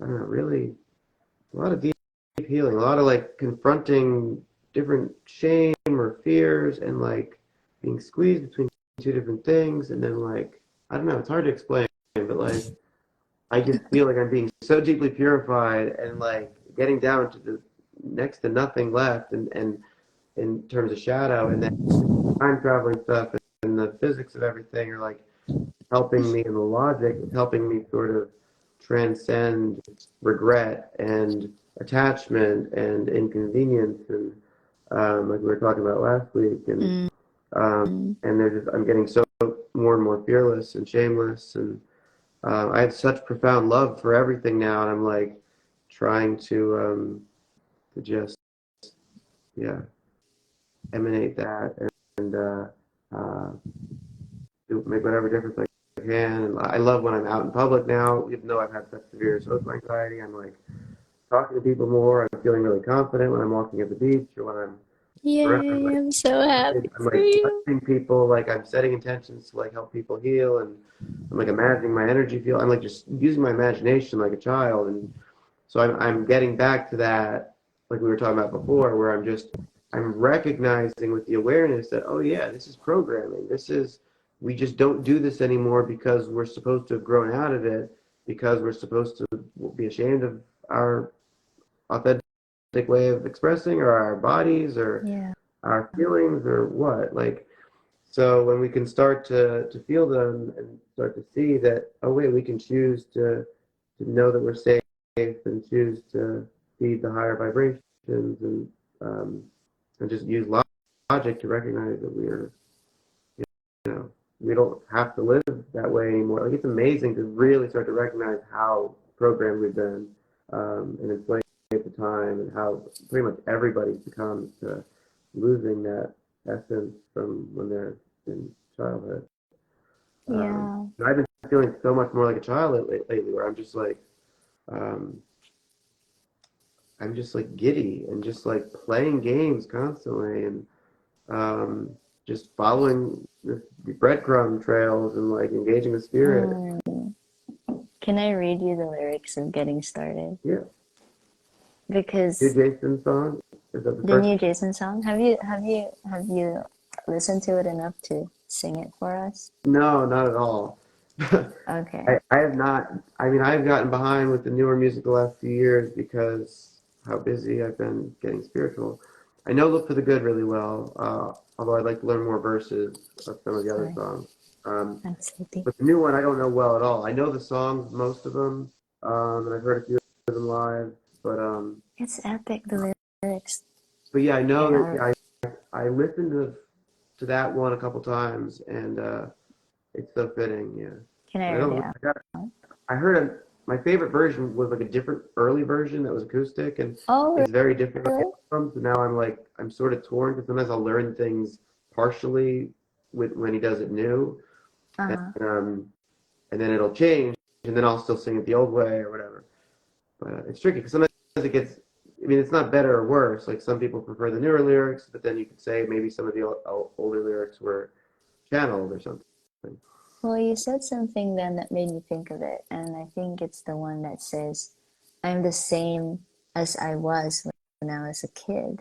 Speaker 2: I don't know, really a lot of deep healing, a lot of like confronting different shame or fears, and like being squeezed between two different things, and then like I don't know, it's hard to explain, but like I just feel like I'm being so deeply purified and like getting down to the next to nothing left, and in terms of shadow, and then time traveling stuff and the physics of everything are like helping me, and the logic is helping me sort of transcend regret and attachment and inconvenience, and like we were talking about last week,
Speaker 1: Mm.
Speaker 2: and they're just I'm getting so more and more fearless and shameless, and I have such profound love for everything now, and I'm like trying to just yeah emanate that, and uh, make whatever difference I can. And I love when I'm out in public now, even though I've had such severe social anxiety. I'm like talking to people more. I'm feeling really confident when I'm walking at the beach or when I'm around.
Speaker 1: Yay,
Speaker 2: Like,
Speaker 1: I'm so happy
Speaker 2: I'm
Speaker 1: for
Speaker 2: like
Speaker 1: you.
Speaker 2: touching people. Like I'm setting intentions to like help people heal, and I'm like imagining my energy feel. I'm like just using my imagination like a child, and so I'm getting back to that, like we were talking about before, where I'm recognizing with the awareness that, oh yeah, this is programming. This is we just don't do this anymore because we're supposed to have grown out of it, because we're supposed to be ashamed of our authentic way of expressing, or our bodies, or
Speaker 1: Yeah.
Speaker 2: our feelings, or what. Like so when we can start to feel them and start to see that, oh wait, we can choose to know that we're safe, and choose to feed the higher vibrations, um, and just use logic to recognize that we're, you know, we don't have to live that way anymore. Like it's amazing to really start to recognize how programmed we've been, and enslaved at the time, and how pretty much everybody's become to losing that essence from when they're in childhood.
Speaker 1: Yeah.
Speaker 2: And I've been feeling so much more like a child lately, where um, I'm just like giddy and just like playing games constantly, and um, just following the breadcrumb trails and like engaging the spirit.
Speaker 1: Mm. Can I read you the lyrics of Getting Started?
Speaker 2: Yeah, new
Speaker 1: Because
Speaker 2: Jason song, is that the
Speaker 1: the
Speaker 2: first?
Speaker 1: new Jason song, have you listened to it enough to sing it for us?
Speaker 2: No, not at all.
Speaker 1: Okay.
Speaker 2: I have not. I mean, I've gotten behind with the newer music the last few years because how busy I've been getting spiritual. I know "Look for the Good" really well, although I'd like to learn more verses of some of the other
Speaker 1: Sorry,
Speaker 2: songs. Um,
Speaker 1: I'm sleepy.
Speaker 2: but the new one, I don't know well at all. I know the songs, most of them, and I've heard a few of them live. But
Speaker 1: It's epic, the lyrics.
Speaker 2: but yeah, I know
Speaker 1: Here,
Speaker 2: that I listened to that one a couple times, and it's so fitting. Yeah,
Speaker 1: can I
Speaker 2: but I
Speaker 1: read
Speaker 2: don't.
Speaker 1: it out?
Speaker 2: I heard my favorite version was like a different early version that was acoustic, and
Speaker 1: Oh,
Speaker 2: it's very different on the
Speaker 1: really?
Speaker 2: album. So now I'm sort of torn, because sometimes I'll learn things partially with when he does it new, and
Speaker 1: Uh-huh.
Speaker 2: um and then it'll change, and then I'll still sing it the old way or whatever. But it's tricky because sometimes it gets. I mean, it's not better or worse. Like some people prefer the newer lyrics, but then you could say maybe some of the older lyrics were channeled or something.
Speaker 1: Well, you said something then that made me think of it, and I think it's the one that says, I'm the same as I was when I was a kid.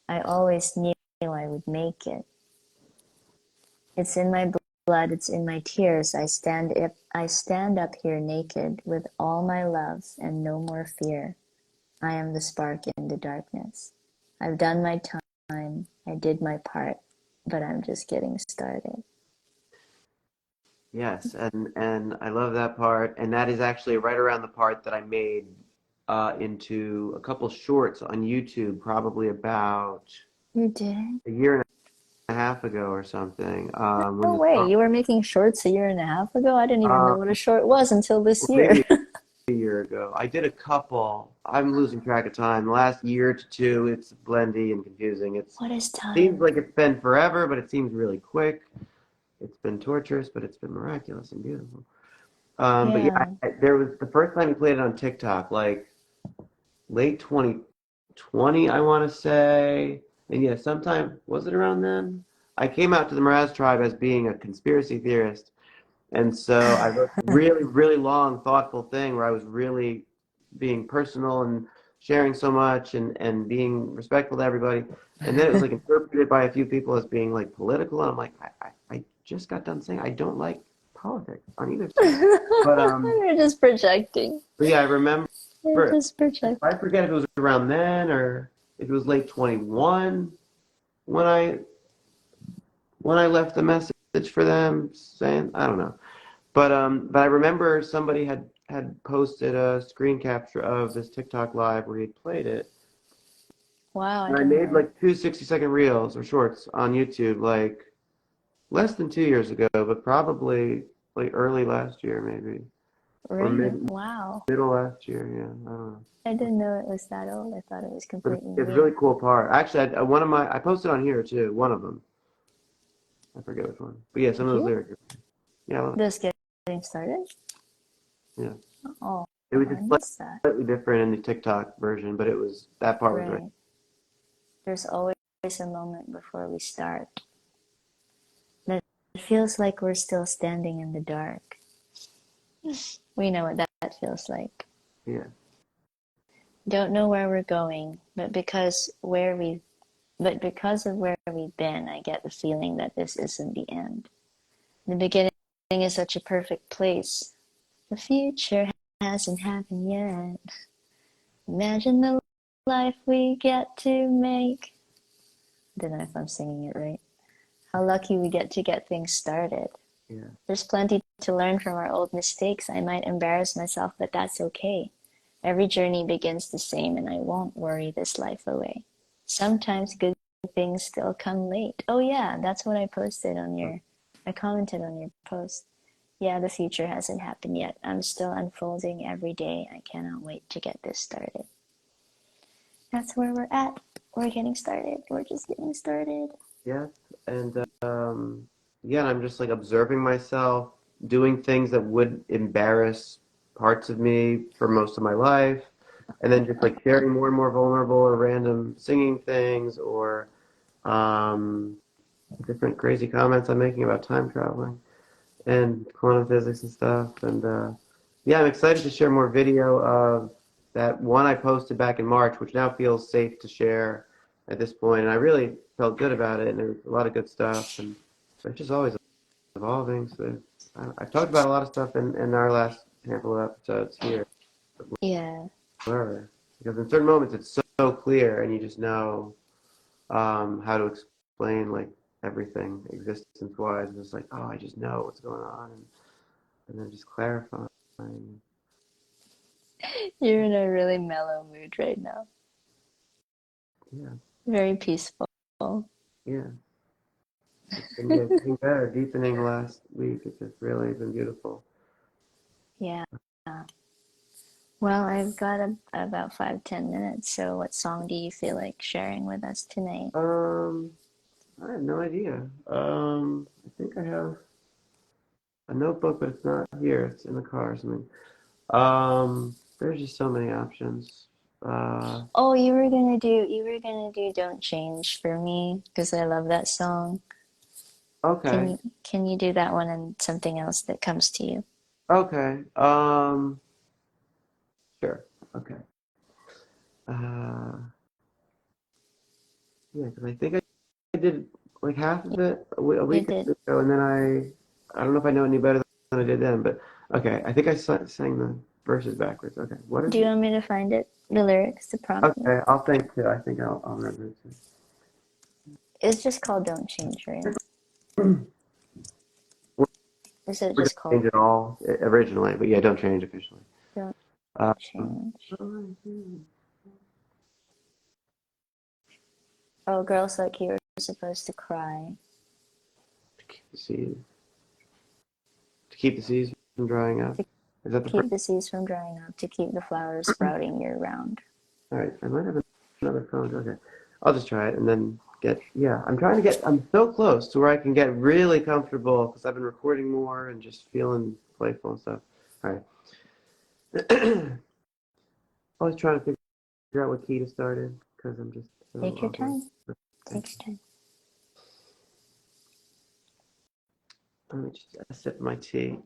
Speaker 1: I always knew I would make it. It's in my blood, it's in my tears. I stand up here naked with all my love and no more fear. I am the spark in the darkness. I've done my time. I did my part, but I'm just getting started.
Speaker 2: Yes, and I love that part, and that is actually right around the part that I made into a couple shorts on YouTube, probably about
Speaker 1: You did?
Speaker 2: a year and a half ago or something. When
Speaker 1: No
Speaker 2: the
Speaker 1: way.
Speaker 2: song,
Speaker 1: You were making shorts a year and a half ago? I didn't even know what a
Speaker 2: um,
Speaker 1: short was until this
Speaker 2: or
Speaker 1: year.
Speaker 2: maybe a year ago, I did a couple. I'm losing track of time. The last year to two, it's blendy and confusing.
Speaker 1: What is
Speaker 2: It seems
Speaker 1: time?
Speaker 2: like it's been forever, but it seems really quick. It's been torturous, but it's been miraculous and beautiful. But yeah,
Speaker 1: Yeah.
Speaker 2: there was the first time we played it on TikTok, like late 2020, I want to say. And yeah, sometime, was it around then? I came out to the Mraz tribe as being a conspiracy theorist. And so I wrote a really, really long, thoughtful thing where I was really being personal and sharing so much and being respectful to everybody. And then it was like interpreted by a few people as being like political. And I'm like, I just got done saying I don't like politics on either side. But
Speaker 1: You're just projecting.
Speaker 2: but yeah, I remember
Speaker 1: You're just projecting.
Speaker 2: I forget if it was around then or if it was late 21 when I left the message for them saying I don't know. But I remember somebody had posted a screen capture of this TikTok live where he played it.
Speaker 1: Wow, I
Speaker 2: And I
Speaker 1: didn't
Speaker 2: made
Speaker 1: know.
Speaker 2: like two 60-second reels or shorts on YouTube like less than 2 years ago, but probably like early last year maybe. Or
Speaker 1: Really? Wow.
Speaker 2: middle last year, yeah. I don't know.
Speaker 1: I didn't know it was that old. I thought it was
Speaker 2: But
Speaker 1: completely
Speaker 2: it's a really
Speaker 1: new.
Speaker 2: cool part. Actually, one of my I posted on here too, one of them. I forget which one. But yeah, some
Speaker 1: Did
Speaker 2: of those
Speaker 1: you?
Speaker 2: lyrics. Yeah, I love
Speaker 1: Just getting started?
Speaker 2: it. Yeah.
Speaker 1: Oh,
Speaker 2: It was
Speaker 1: I
Speaker 2: just
Speaker 1: missed that.
Speaker 2: slightly different in the TikTok version, but that part was right.
Speaker 1: Right. There's always a moment before we start that feels like we're still standing in the dark. We know what that feels like.
Speaker 2: Yeah.
Speaker 1: Don't know where we're going, but because of where we've been, I get the feeling that this isn't the end. The beginning is such a perfect place. The future hasn't happened yet. Imagine the life we get to make. I don't know if I'm singing it right. How lucky we get things started.
Speaker 2: Yeah.
Speaker 1: There's plenty to learn from our old mistakes. I might embarrass myself, but that's okay. Every journey begins the same, and I won't worry this life away. Sometimes good things still come late. Oh, yeah, that's what I commented on your post. Yeah, the future hasn't happened yet. I'm still unfolding every day. I cannot wait to get this started. That's where we're at. We're getting started. We're just getting started.
Speaker 2: Yes. And yeah, and I'm just like observing myself doing things that would embarrass parts of me for most of my life. And then just like sharing more and more vulnerable or random singing things or um, different crazy comments I'm making about time traveling and quantum physics and stuff. And yeah, I'm excited to share more video of that one I posted back in March, which now feels safe to share at this point. And I really felt good about it, and there was a lot of good stuff. And it's just always evolving. So I've talked about a lot of stuff in our last handful of episodes here.
Speaker 1: Yeah.
Speaker 2: Blur. Because in certain moments it's so clear, and you just know how to explain like everything existence wise. It's like, oh, I just know what's going on, and then just clarifying.
Speaker 1: You're in a really mellow mood right now.
Speaker 2: Yeah,
Speaker 1: Very peaceful.
Speaker 2: yeah. It's been getting better, deepening last week. It's just really been beautiful.
Speaker 1: Yeah. Well, I've got about 5-10 minutes. So, what song do you feel like sharing with us tonight?
Speaker 2: Um, I have no idea. I think I have a notebook, but it's not here. It's in the car or something. There's just so many options. Uh,
Speaker 1: Oh, you were gonna do "Don't Change" for me because I love that song. Can
Speaker 2: okay,
Speaker 1: you can you do that one and something else that comes to you?
Speaker 2: okay. Sure. Okay. Uh, yeah, because I think I did like half of it a
Speaker 1: You
Speaker 2: week
Speaker 1: did.
Speaker 2: ago, and then I don't know if I know any better than I did then, but okay. I think I sang the verses backwards. Okay, what is
Speaker 1: Do you
Speaker 2: it?
Speaker 1: want me to find it? The lyrics, the prompt.
Speaker 2: Okay, I'll think too. I think I'll remember it too.
Speaker 1: It's just called Don't Change, right? Is it
Speaker 2: We're
Speaker 1: just
Speaker 2: gonna change
Speaker 1: called
Speaker 2: it all originally, but yeah, don't change officially.
Speaker 1: Don't
Speaker 2: Um,
Speaker 1: Change? Oh, girls like you are supposed to cry.
Speaker 2: to keep the seeds, to keep the seeds from drying up.
Speaker 1: To
Speaker 2: Is that the
Speaker 1: keep
Speaker 2: first?
Speaker 1: the seeds from drying up, to keep the flowers sprouting year round.
Speaker 2: All right, I might have another phone. Okay, I'll just try it and then get. Yeah, I'm trying to get. I'm so close to where I can get really comfortable because I've been recording more and just feeling playful and stuff. All right. Always trying to figure out what key to start in because I'm just so
Speaker 1: Take your
Speaker 2: awkward.
Speaker 1: time. Take your time.
Speaker 2: Let me just sip my tea.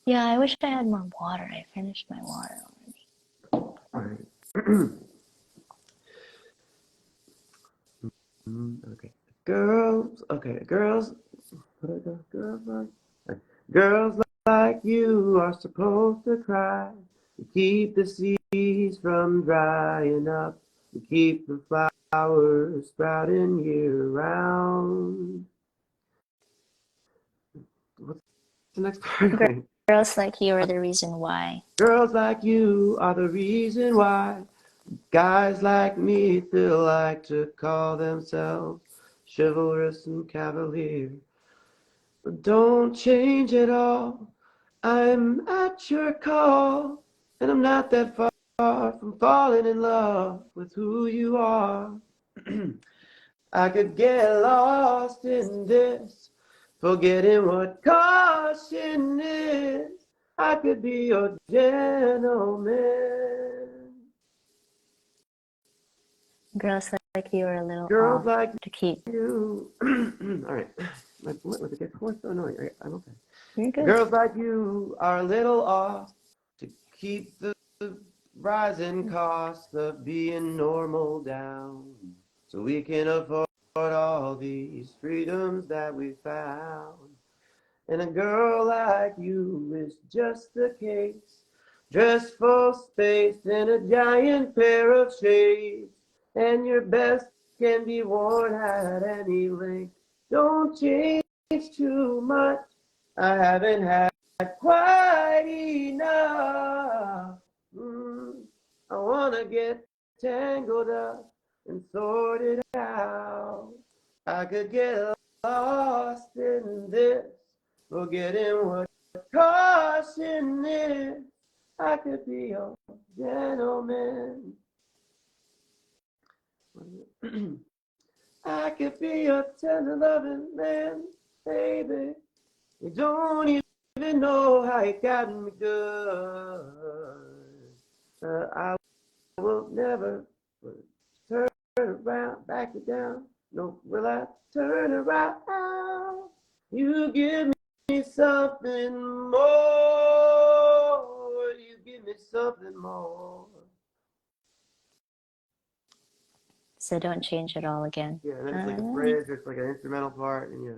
Speaker 1: Yeah, I wish I had more water. I finished my water already.
Speaker 2: All right. Okay. Girls. Okay. Girls. What I got? Girls like. Girls like you are supposed to cry. You keep the seeds from drying up. You keep the flowers sprouting year round. What's the next part?
Speaker 1: Girls like you are the reason why.
Speaker 2: Girls like you are the reason why guys like me still like to call themselves chivalrous and cavalier. But don't change at all. I'm at your call, and I'm not that far from falling in love with who you are. I could get lost in this, forgetting what caution is. I could be your gentleman.
Speaker 1: Girls like you are a little
Speaker 2: Girls
Speaker 1: off
Speaker 2: like
Speaker 1: to keep.
Speaker 2: you. All right. Was it get hoarse? Oh no, I'm okay.
Speaker 1: You're good.
Speaker 2: Girls like you are a little off to keep the rising cost of being normal down, so we can afford all these freedoms that we found. And a girl like you is just the case, dressed full spaced in a giant pair of shades, and your best can be worn at any length. Don't change too much. I haven't had quite enough. I wanna get tangled up and sorted out. I could get lost in this, forgetting what caution is. I could be your gentleman. I could be your tender loving man, baby. You don't even know how you got me good. I will never turn around, back it down. No, will I turn around? You give me something more. You give me something more.
Speaker 1: So don't change it all again.
Speaker 2: Yeah, and then it's like a bridge, or it's like an instrumental part, and yeah.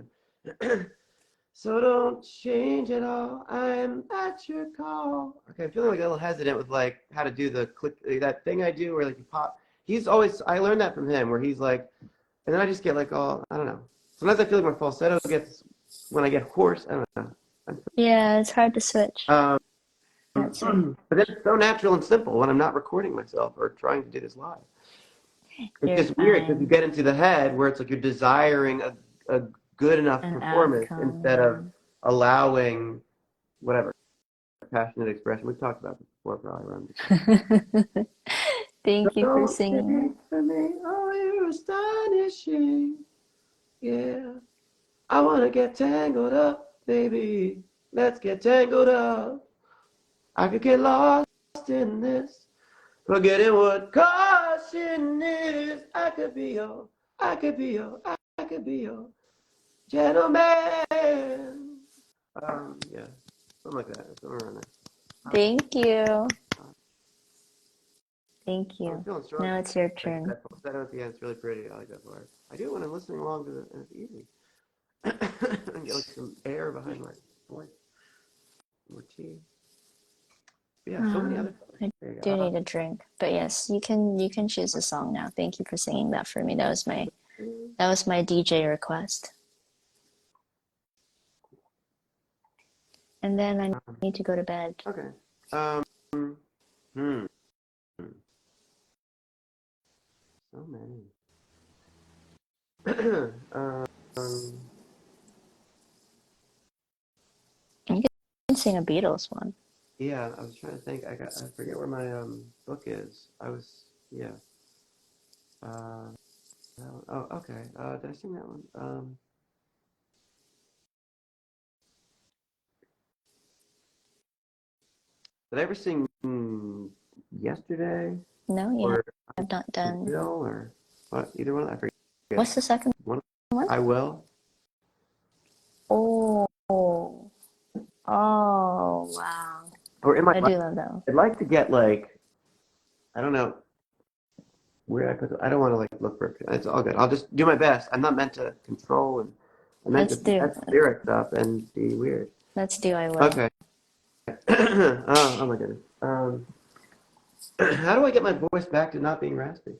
Speaker 2: So don't change it all. I'm at your call. Okay, I'm feeling like a little hesitant with like how to do the click, that thing I do where like you pop. He's always, I learned that from him where he's like, and then I just get like all, I don't know. Sometimes I feel like my falsetto gets, when I get hoarse, I don't know.
Speaker 1: Yeah, it's hard to switch. That's it.
Speaker 2: But then it's so natural and simple when I'm not recording myself or trying to do this live. It's
Speaker 1: You're
Speaker 2: just weird because you
Speaker 1: fine.
Speaker 2: get into the head where it's like you're desiring a good enough
Speaker 1: An
Speaker 2: performance
Speaker 1: outcome,
Speaker 2: instead of allowing whatever passionate expression. We've talked about this before, probably around.
Speaker 1: yeah. Thank you for
Speaker 2: Don't
Speaker 1: singing.
Speaker 2: change for me. Oh, you're astonishing. Yeah, I wanna get tangled up, baby. Let's get tangled up. I could get lost in this, forgetting what caution is. I could be your, I could be your gentleman. Yeah, something like that. Somewhere around there.
Speaker 1: Thank you. Thank
Speaker 2: I'm
Speaker 1: you.
Speaker 2: feeling strong.
Speaker 1: Now it's your turn.
Speaker 2: That falsetto at the end, it's really pretty. I like that part. I do it when I'm listening along to it, and it's easy. And get like some air behind my voice. more tea. Yeah, so many other.
Speaker 1: I
Speaker 2: There you
Speaker 1: do
Speaker 2: go.
Speaker 1: need a drink, but yes, you can choose a song now. Thank you for singing that for me. That was my DJ request. And then I need to go to bed.
Speaker 2: Okay. Um. Hmm. So many. um.
Speaker 1: You can sing a Beatles one.
Speaker 2: Yeah, I was trying to think. I forget where my book is. Yeah. Uh. Oh, okay. Did I sing that one? Did I ever sing yesterday
Speaker 1: No, you
Speaker 2: or
Speaker 1: have not done.
Speaker 2: Bill or what? Either one? I forget.
Speaker 1: What's the second
Speaker 2: One.
Speaker 1: one?
Speaker 2: I will.
Speaker 1: Oh, oh, wow.
Speaker 2: Or in my.
Speaker 1: I do love that one.
Speaker 2: I'd like to get like I don't know where I put. I don't want to like look for. It's all good. I'll just do my best. I'm not meant to control and I'm meant
Speaker 1: Let's
Speaker 2: to
Speaker 1: do.
Speaker 2: that's lyric stuff and be weird.
Speaker 1: Let's do I will.
Speaker 2: Okay. Oh my goodness. How do I get my voice back to not being raspy?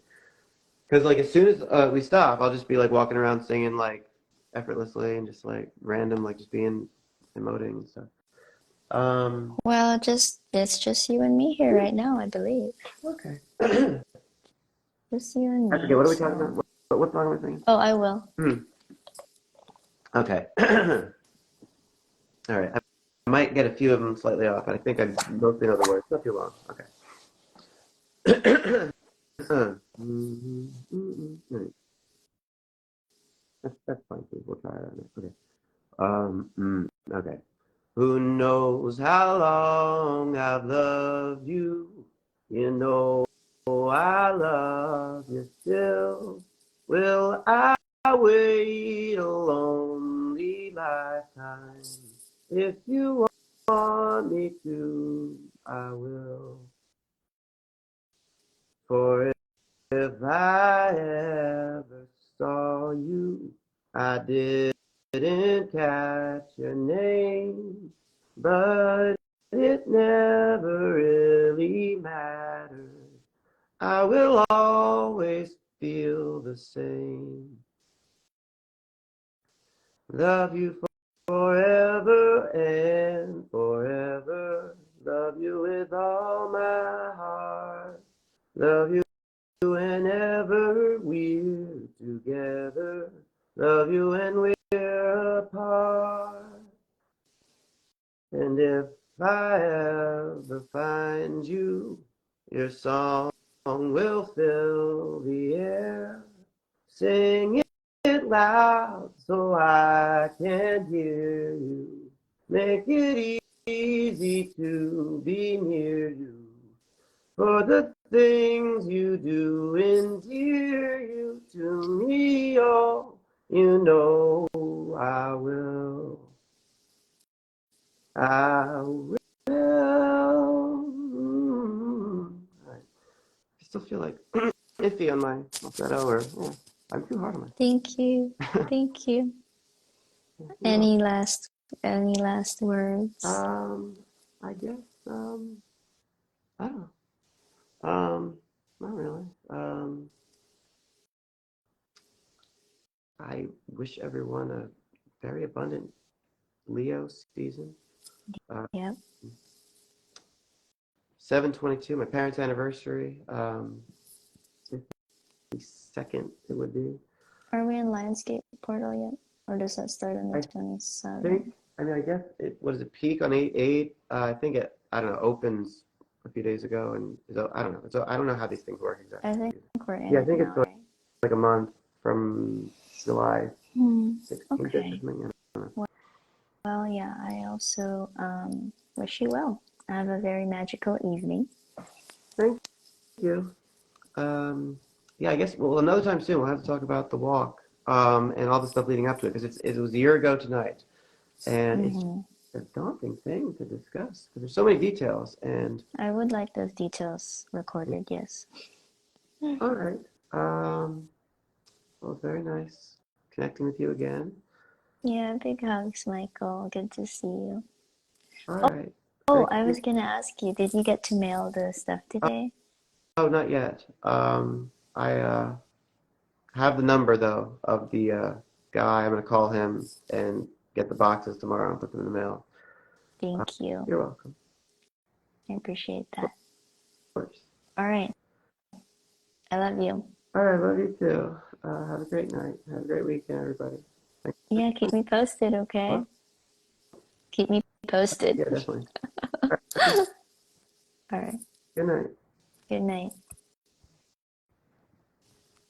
Speaker 2: Because like as soon as we stop, I'll just be like walking around singing like effortlessly and just like random, like just being emoting and stuff.
Speaker 1: Well, it's just you and me here right now, I believe.
Speaker 2: Okay. I
Speaker 1: Just you and
Speaker 2: forget.
Speaker 1: me.
Speaker 2: What are we talking
Speaker 1: So,
Speaker 2: about? What song are we singing?
Speaker 1: oh, I will.
Speaker 2: Okay. All right. I might get a few of them slightly off, but I think I mostly know the words. Not too long. Okay. Right. That's fine too. We'll try it on it. Okay. Okay. Who knows how long I've loved you? You know I love you still. Will I wait a lonely lifetime? If you want me to, I will. For if I ever saw you, I didn't catch your name, but it never really mattered. I will always feel the same. Love you forever and forever. Love you with all my heart. Love you whenever we're together. Love you when we're apart. And if I ever find you, your song will fill the air. Sing it loud so I can hear you. Make it easy to be near you. For the things you do endear you to me, oh, you know I will. I will. I still feel like iffy on my falsetto, or I'm too hard on
Speaker 1: Thank you.
Speaker 2: myself.
Speaker 1: Thank you.
Speaker 2: You know,
Speaker 1: Any last words?
Speaker 2: I guess I don't know. Not really. I wish everyone a very abundant Leo season. Uh,
Speaker 1: Yep.
Speaker 2: 7/22, my parents' anniversary. 52nd it would be.
Speaker 1: Are we in Lionsgate portal yet? Or does that start on the
Speaker 2: I
Speaker 1: 27th?
Speaker 2: think. I mean, I guess it. What does it peak on 8/8? I think it. I don't know. Opens a few days ago, and I don't know. So I don't know how these things work
Speaker 1: I
Speaker 2: exactly.
Speaker 1: think we're in
Speaker 2: Yeah, I
Speaker 1: it
Speaker 2: think it's
Speaker 1: now, right?
Speaker 2: like a month from July 16th or
Speaker 1: Okay.
Speaker 2: something. I don't know.
Speaker 1: Well, yeah, I also wish you well. Have a very magical evening.
Speaker 2: Thank you. Um, yeah, I guess. Well, another time soon we'll have to talk about the walk. And all the stuff leading up to it because it was a year ago tonight. And it's
Speaker 1: Hmm.
Speaker 2: a daunting thing to discuss because there's so many details. And
Speaker 1: I would like those details recorded, yes.
Speaker 2: all right, well, very nice connecting with you again.
Speaker 1: Yeah, big hugs, Michael. Good to see you.
Speaker 2: All
Speaker 1: Oh,
Speaker 2: right,
Speaker 1: Oh,
Speaker 2: Thank
Speaker 1: I
Speaker 2: you.
Speaker 1: was gonna ask you, did you get to mail the stuff today?
Speaker 2: Oh, not yet. I have the number though of the guy. I'm gonna call him and get the boxes tomorrow and put them in the mail. Uh,
Speaker 1: Thank you.
Speaker 2: you're welcome.
Speaker 1: I appreciate
Speaker 2: Of
Speaker 1: that.
Speaker 2: course.
Speaker 1: All right. I love you.
Speaker 2: All right, love you too. Have a great night. Have a great weekend, everybody. Thanks.
Speaker 1: Yeah, keep me posted, okay?
Speaker 2: What?
Speaker 1: Keep me posted.
Speaker 2: Yeah, definitely. All right,
Speaker 1: All right.
Speaker 2: good night.
Speaker 1: Good night.